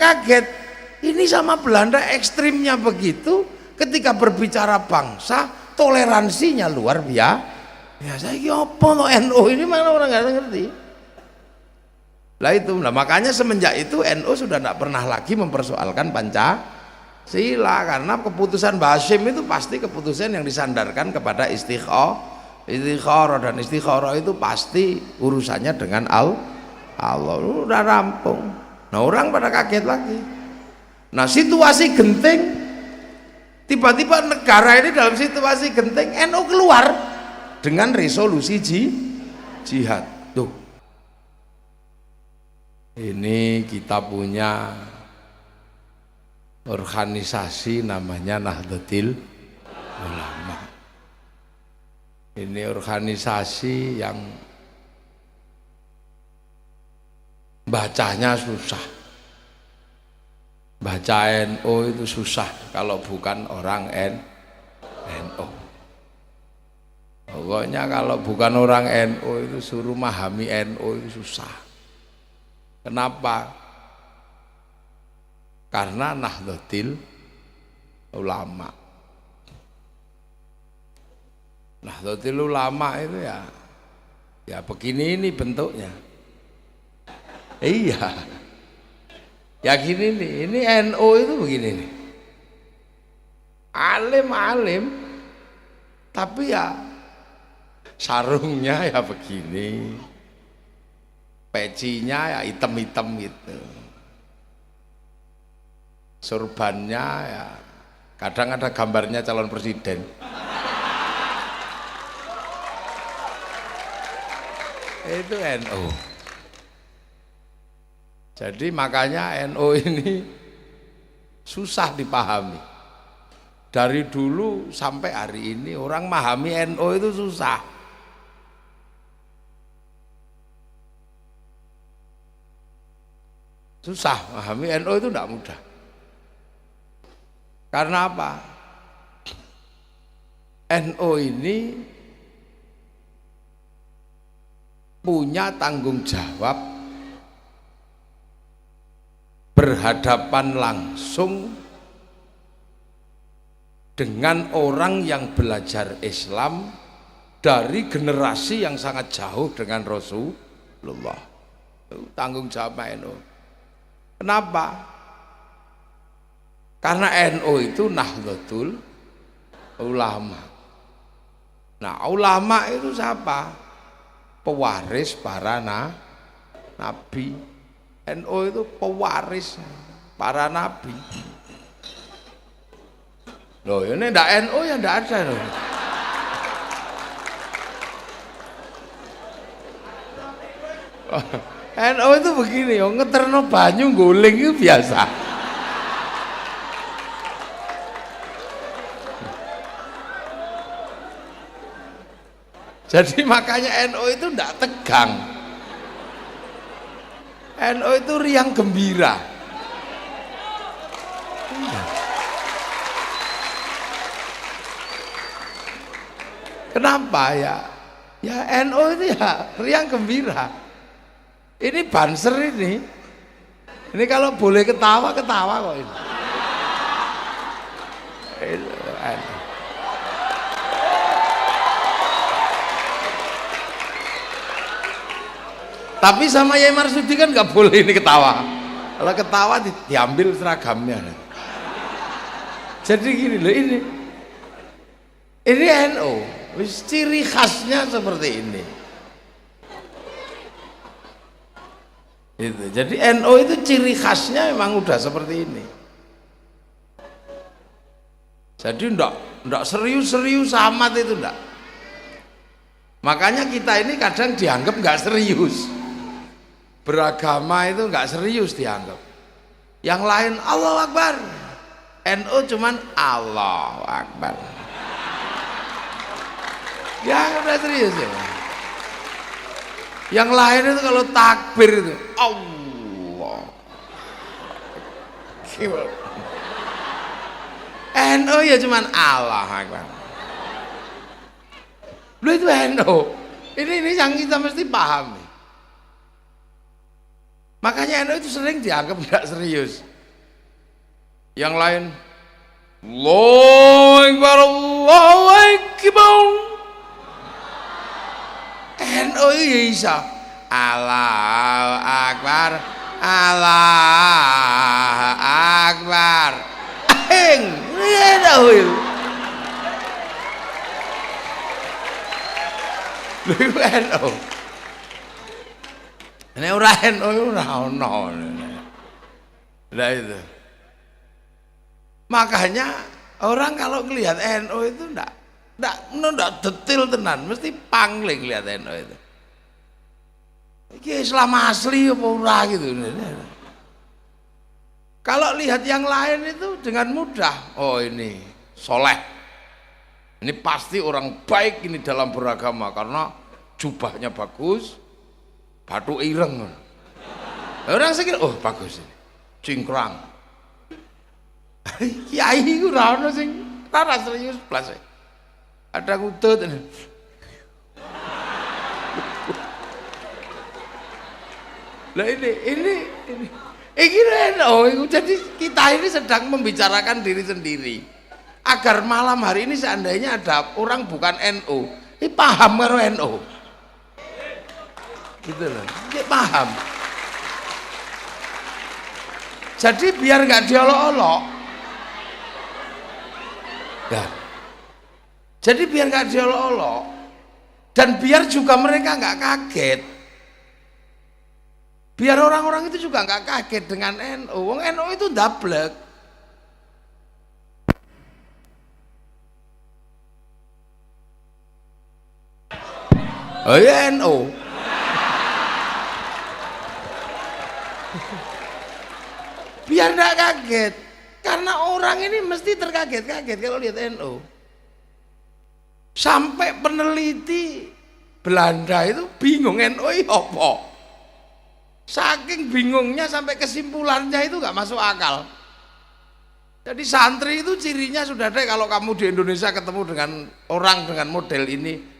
kaget. Ini sama Belanda ekstrimnya begitu, ketika berbicara bangsa toleransinya luar biasa. Ya saya apa no NU ini, mana orang nggak ngerti. Lah itu, nah makanya semenjak itu NU sudah tidak pernah lagi mempersoalkan Pancasila, karena keputusan Mbah Hasyim itu pasti keputusan yang disandarkan kepada istikharah, dan istikharah itu pasti urusannya dengan Allah. Udah rampung. Nah orang pada kaget lagi. Nah situasi genting, tiba-tiba negara ini dalam situasi genting, NU keluar dengan resolusi jihad. Tuh, ini kita punya organisasi namanya Nahdlatul Ulama. Ini organisasi yang bacanya susah. Baca NU itu susah kalau bukan orang NU. Pokoknya kalau bukan orang NU itu suruh memahami NU itu susah. Kenapa? Karena Nahdlatul Ulama. Nahdlatul Ulama itu ya begini ini bentuknya. Iya. Ya gini nih, ini NU itu begini nih. Alim-alim, tapi ya sarungnya ya begini, pecinya ya hitam-hitam gitu, surbannya ya kadang ada gambarnya calon presiden. Itu NU. Jadi makanya NU ini susah dipahami. Dari dulu sampai hari ini orang memahami NU itu susah. Susah, memahami NU itu tidak mudah. Karena apa? NU ini punya tanggung jawab berhadapan langsung dengan orang yang belajar Islam dari generasi yang sangat jauh dengan Rasulullah. Itu tanggung jawab NU. Kenapa? Karena NU itu Nahdlatul Ulama. Nah, ulama itu siapa? Pewaris para nabi. NU itu pewaris para nabi. Loh, ini ndak NU ya ndak ada loh. NU itu begini, ngeterno banyu guling itu biasa. Jadi makanya NU itu ndak tegang. NU itu riang gembira. Kenapa ya? Ya NU itu ya riang gembira. Ini Banser ini. Ini kalau boleh ketawa kok ini. Tapi sama Yai Marsudi kan nggak boleh ini ketawa. Kalau ketawa diambil seragamnya. Jadi gini loh, ini NU, ciri khasnya seperti ini. Itu. Jadi NU itu ciri khasnya memang udah seperti ini. Jadi ndak serius-serius amat itu ndak. Makanya kita ini kadang dianggap nggak serius. Beragama itu nggak serius dianggap. Yang lain Allahu Akbar, NU cuman Allahu Akbar. Ya udah serius ya. Yang lain itu kalau takbir itu Allah. NU ya cuman Allahu Akbar. Lu itu NU. Ini yang kita mesti paham. Makanya NU itu sering dianggap tidak serius. Yang lain Allahu Akbar, Allahu Akbar. NU bisa Allahu Akbar, Allahu Akbar. NU. Ini ora NU ora ono. Nah itu. Makanya orang kalau ngelihat NU itu enggak detail tenan, mesti pangling lihat NU itu. Iki Islam asli apa ora gitu. Kalau lihat yang lain itu dengan mudah, oh ini soleh, ini pasti orang baik ini dalam beragama karena jubahnya bagus, batu ireng. Orang sekira, oh bagus ini, cingkrang. Kiai itu rana sing rara serius plus. Ada ngutut. Lah ini jadi kita ini sedang membicarakan diri sendiri agar malam hari ini seandainya ada orang bukan NU ini paham karo NU gitu loh, ini paham, jadi biar nggak diolok-olok ya. Jadi biar nggak diolok-olok dan biar juga mereka nggak kaget. Biar orang-orang itu juga nggak kaget dengan NU. Wong NU itu ndablek. Oh ya NU. Biar nggak kaget. Karena orang ini mesti terkaget-kaget kalau lihat NU. Sampai peneliti Belanda itu bingung NU apa? Saking bingungnya sampai kesimpulannya itu nggak masuk akal. Jadi santri itu cirinya sudah ada, kalau kamu di Indonesia ketemu dengan orang dengan model ini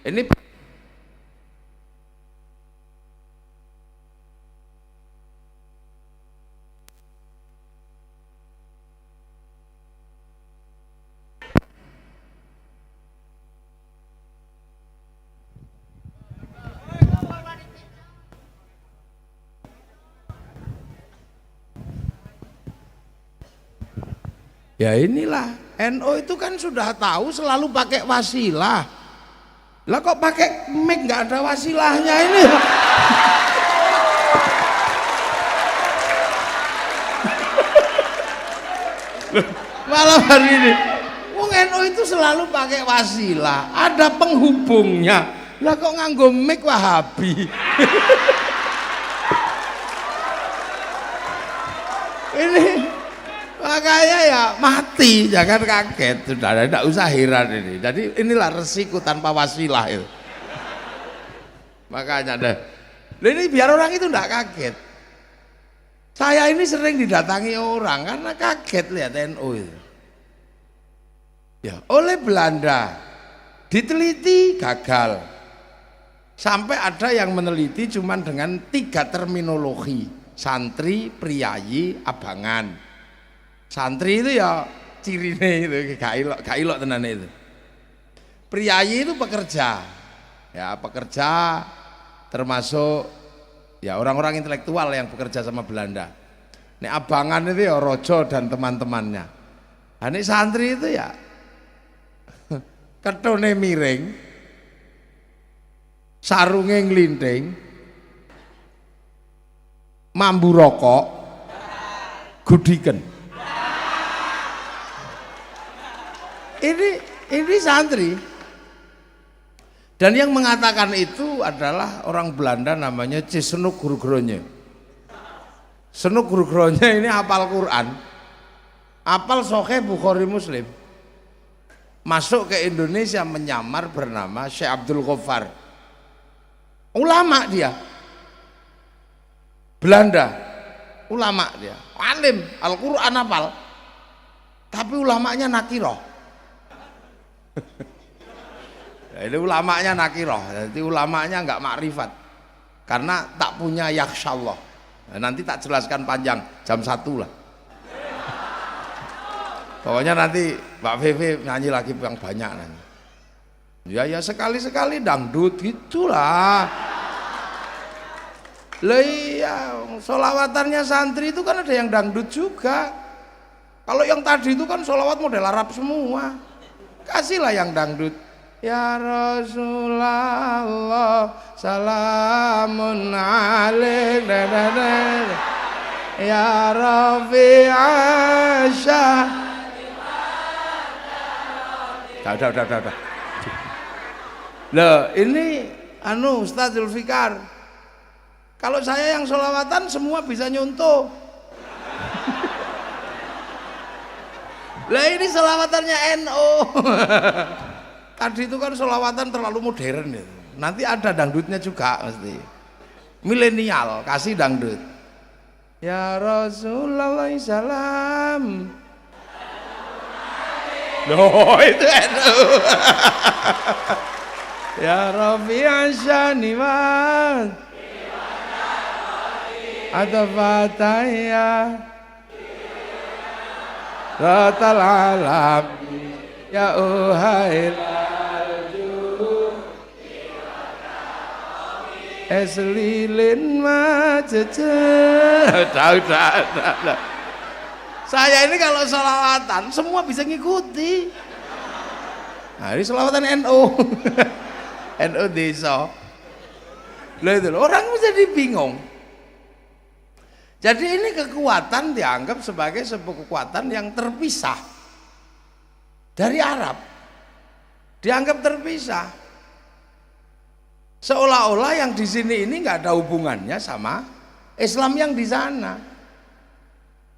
ya inilah NU itu kan sudah tahu selalu pakai wasilah. Lah kok pakai mic nggak ada wasilahnya ini? Malam hari ini, wong NU itu selalu pakai wasilah, ada penghubungnya. Lah kok nganggo mic Wahabi? Ini makanya ya mati, jangan kaget, sudah tidak usah heran ini. Jadi inilah resiko tanpa wasilah itu. Makanya deh, ini biar orang itu tidak kaget. Saya ini sering didatangi orang karena kaget lihat NU itu. Ya, oleh Belanda diteliti gagal. Sampai ada yang meneliti cuman dengan 3 terminologi: santri, priyayi, abangan. Santri itu ya cirine itu gak ilok tenan itu. Priyayi itu pekerja, ya pekerja termasuk ya orang-orang intelektual yang bekerja sama Belanda. Ini abangan itu ya rojo dan teman-temannya. Nah, ini santri itu ya ketone miring, sarunge nglinting, mambu rokok, gudiken. Ini santri. Dan yang mengatakan itu adalah orang Belanda namanya Cisnuk Gurugronje. Senuk Gurugronje ini hafal Quran, hafal Sahih Bukhari Muslim. Masuk ke Indonesia menyamar bernama Syekh Abdul Ghaffar. Ulama dia. Belanda. Ulama dia. Alim, Al-Quran hafal. Tapi ulamanya nakiroh. Ini ulamanya nakiroh, jadi ulamanya nggak makrifat karena tak punya yakhsyallah. Nanti tak jelaskan panjang, jam 1 lah. Pokoknya nanti Mbak Vivi nyanyi lagi yang banyak nanti. Ya sekali-sekali dangdut gitulah. Lah iya, sholawatannya santri itu kan ada yang dangdut juga. Kalau yang tadi itu kan sholawat model Arab semua. Kasihlah yang dangdut. Ya Rasulullah salamun alaik ya Rafi'asya. Udah. Loh ini Ustaz Zulfikar, kalau saya yang sholawatan semua bisa nyuntuh. Lah ini sholawatannya NU. Tadi itu kan sholawatan terlalu modern ya. Nanti ada dangdutnya juga mesti. Milenial kasih dangdut. Ya Rasulullah salam. Loh itu NU. Ya Rafi'an syaniman Atafataya Ratal alam Ya uhail Eslilin macece. Udah. Saya ini kalau sholawatan semua bisa ngikuti. Nah ini sholawatan NU. NU desa. Loh itu orang menjadi bingung. Jadi ini kekuatan dianggap sebagai sebuah kekuatan yang terpisah dari Arab. Dianggap terpisah. Seolah-olah yang di sini ini nggak ada hubungannya sama Islam yang di sana.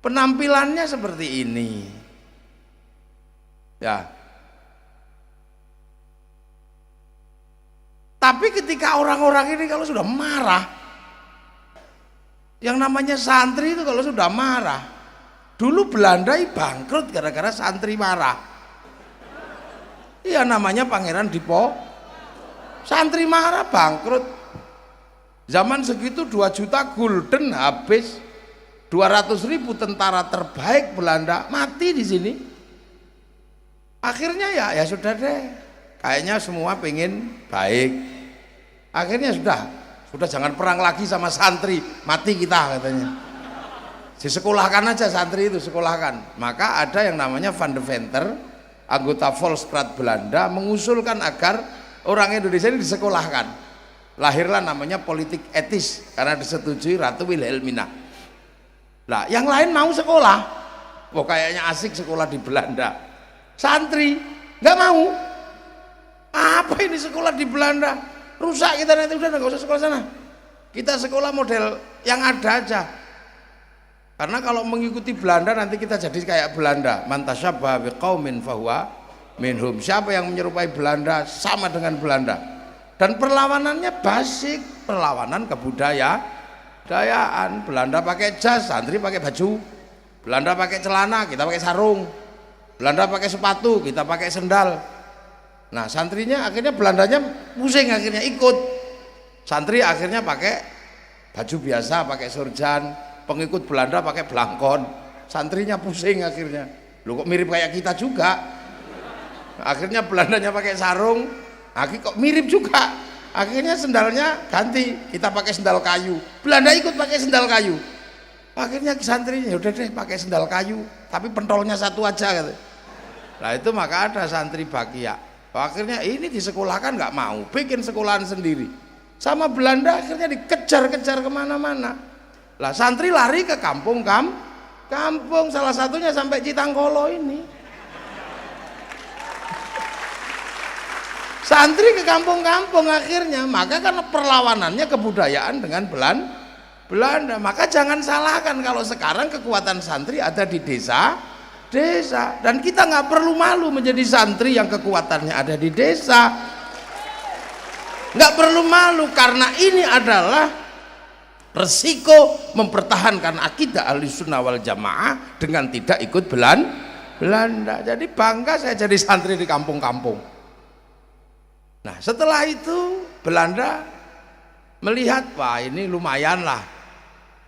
Penampilannya seperti ini. Ya. Tapi ketika orang-orang ini kalau sudah marah, yang namanya santri itu kalau sudah marah, dulu Belanda bangkrut gara-gara santri marah. Iya namanya Pangeran Dipo. Santri marah bangkrut. Zaman segitu 2 juta gulden habis. 200.000 tentara terbaik Belanda mati di sini. Akhirnya ya sudah deh. Kayaknya semua pengen baik. Akhirnya sudah jangan perang lagi sama santri, mati kita katanya. Disekolahkan aja santri itu, sekolahkan. Maka ada yang namanya Van de Venter, anggota Volksraad Belanda mengusulkan agar orang Indonesia ini disekolahkan. Lahirlah namanya politik etis karena disetujui Ratu Wilhelmina. Nah, yang lain mau sekolah. Wah, kayaknya asik sekolah di Belanda. Santri nggak mau. Apa ini sekolah di Belanda? Rusak kita nanti, udah nggak usah sekolah sana. Kita sekolah model yang ada aja. Karena kalau mengikuti Belanda nanti kita jadi kayak Belanda. Man tasyabbaha biqaumin fahuwa minhum. Siapa yang menyerupai Belanda sama dengan Belanda. Dan perlawanannya basic, perlawanan kebudayaan. Belanda pakai jas, santri pakai baju. Belanda pakai celana, kita pakai sarung. Belanda pakai sepatu, kita pakai sendal. Nah santrinya akhirnya Belandanya pusing, akhirnya ikut. Santri akhirnya pakai baju biasa, pakai surjan. Pengikut Belanda pakai belangkon. Santrinya pusing akhirnya. Loh kok mirip kayak kita juga. Akhirnya Belandanya pakai sarung. Akhirnya kok mirip juga. Akhirnya sendalnya ganti, kita pakai sendal kayu. Belanda ikut pakai sendal kayu. Akhirnya santrinya udah deh pakai sendal kayu, tapi pentolnya satu aja gitu. Nah itu maka ada santri Bakia. Akhirnya ini disekolahkan nggak mau, bikin sekolahan sendiri. Sama Belanda akhirnya dikejar-kejar kemana-mana. Lah santri lari ke kampung, salah satunya sampai Citanggolo ini. Santri ke kampung-kampung akhirnya, maka karena perlawanannya kebudayaan dengan Belanda, maka jangan salahkan kalau sekarang kekuatan santri ada di desa, dan kita nggak perlu malu menjadi santri yang kekuatannya ada di desa. Nggak perlu malu karena ini adalah resiko mempertahankan akidah Ahlussunnah wal Jamaah dengan tidak ikut Belanda. Jadi bangga saya jadi santri di kampung-kampung. Nah setelah itu Belanda melihat, wah ini lumayan lah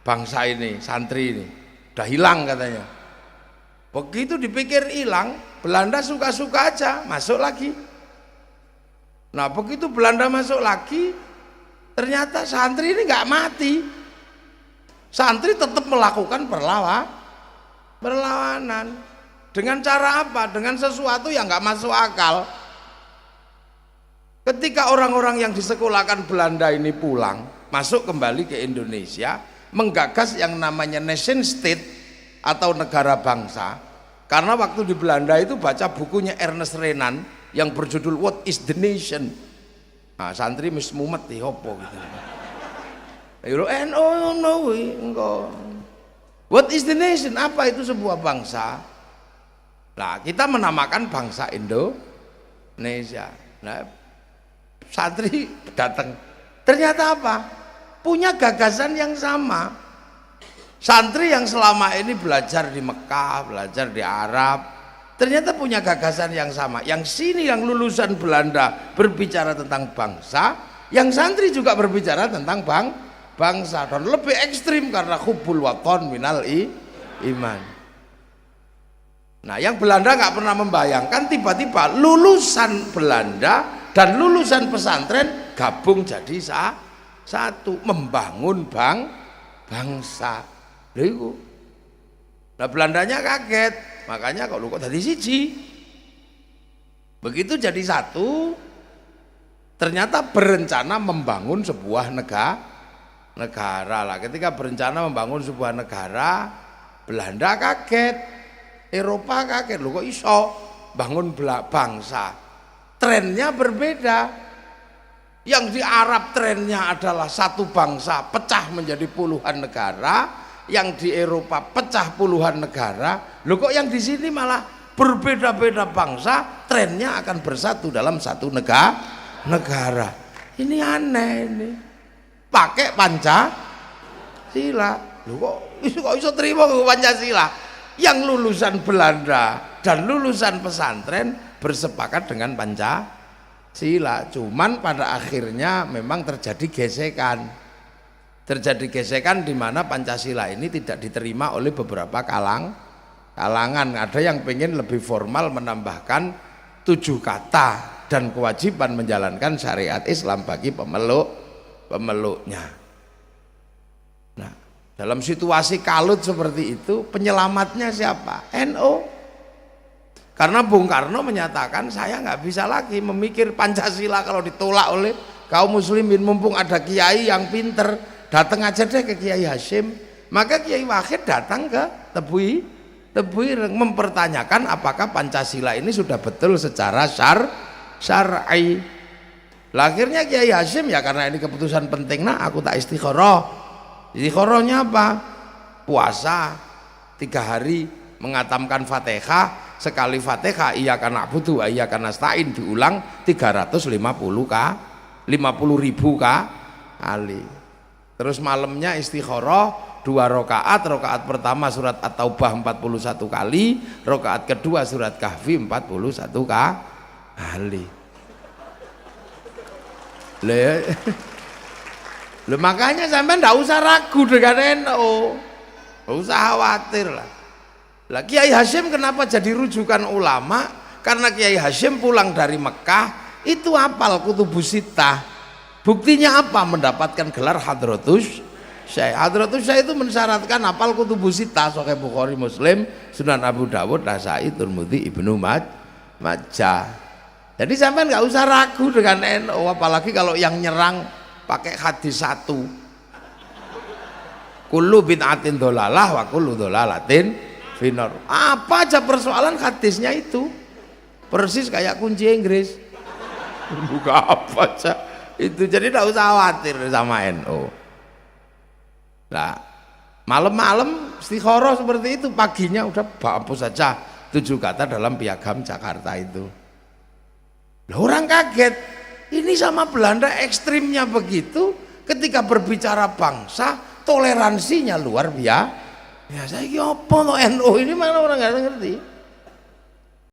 bangsa ini, santri ini udah hilang katanya. Begitu dipikir hilang, Belanda suka-suka aja masuk lagi. Nah begitu Belanda masuk lagi, ternyata santri ini nggak mati. Santri tetap melakukan perlawanan. Dengan cara apa? Dengan sesuatu yang nggak masuk akal. Ketika orang-orang yang disekolahkan Belanda ini pulang, masuk kembali ke Indonesia, menggagas yang namanya nation state atau negara bangsa. Karena waktu di Belanda itu baca bukunya Ernest Renan yang berjudul What is the Nation. Nah, santri mis mumet di hopo gitu. What is the nation? Apa itu sebuah bangsa? Nah, kita menamakan bangsa Indonesia. Nah, santri datang. Ternyata apa? Punya gagasan yang sama. Santri yang selama ini belajar di Mekah, belajar di Arab, ternyata punya gagasan yang sama. Yang sini yang lulusan Belanda berbicara tentang bangsa, yang santri juga berbicara tentang bangsa, dan lebih ekstrim karena hubbul waton minal iman. Nah, yang Belanda nggak pernah membayangkan tiba-tiba lulusan Belanda dan lulusan pesantren gabung jadi satu, membangun bangsa. Nah, Belandanya kaget, makanya kok tadi siji. Begitu jadi satu, ternyata berencana membangun sebuah negara lah. Ketika berencana membangun sebuah negara, Belanda kaget, Eropa kaget, loh kok iso bangun bangsa. Trennya berbeda. Yang di Arab trennya adalah satu bangsa pecah menjadi puluhan negara, yang di Eropa pecah puluhan negara. Loh kok yang di sini malah berbeda-beda bangsa, trennya akan bersatu dalam satu negara. Ini aneh ini. Pakai Pancasila. Loh kok iso terima ke Pancasila? Yang lulusan Belanda dan lulusan pesantren bersepakat dengan Pancasila. Cuman pada akhirnya memang terjadi gesekan. Di mana Pancasila ini tidak diterima oleh beberapa kalangan. Ada yang pengen lebih formal menambahkan 7 kata dan kewajiban menjalankan syariat Islam bagi pemeluknya. Nah, dalam situasi kalut seperti itu, penyelamatnya siapa? NU. Karena Bung Karno menyatakan saya nggak bisa lagi memikir Pancasila kalau ditolak oleh kaum muslimin, mumpung ada kiai yang pinter, datang aja deh ke Kiai Hasyim. Maka Kiai Wahid datang ke Tebuireng mempertanyakan apakah Pancasila ini sudah betul secara syar'i. Akhirnya Kiai Hasyim, ya karena ini keputusan penting, nah aku tak istikharah. Istikharahnya apa? Puasa 3 hari, mengatamkan Fatihah. Sekali Fatihah iyyaka na'budu wa iyyaka nasta'in diulang 350 kali. Terus malamnya istikharah 2 rakaat. Rakaat pertama surat At-Taubah 41 kali, rakaat kedua surat Kahfi 41 kali. Makanya sampai ndak usah ragu dengan NU. Ndak usah khawatir lah. Lah Kiai Hasyim kenapa jadi rujukan ulama? Karena Kiai Hasyim pulang dari Mekah itu hafal Kutubus Sittah. Buktinya apa? Mendapatkan gelar Hadratus Syekh. Hadratus Syekh itu mensyaratkan hafal Kutubus Sittah, Sahih Bukhari, Muslim, Sunan Abu Dawud, Nasa'i, Tirmidzi, Ibnu Majah. Jadi sampai nggak usah ragu dengan NU, apalagi kalau yang nyerang pakai hadis 1. Kullu bid'atin dholalah wa kullu dholalatin finnar. Apa aja persoalan hadisnya itu persis kayak kunci Inggris. Buka apa aja itu, jadi tidak usah khawatir sama NU. Nah, malam-malam istikharah seperti itu, paginya udah hapus saja 7 kata dalam Piagam Jakarta itu. Lah orang kaget, ini sama Belanda ekstrimnya begitu, ketika berbicara bangsa toleransinya luar biasa. Ya saya apa no NU ini, mana orang nggak ngerti.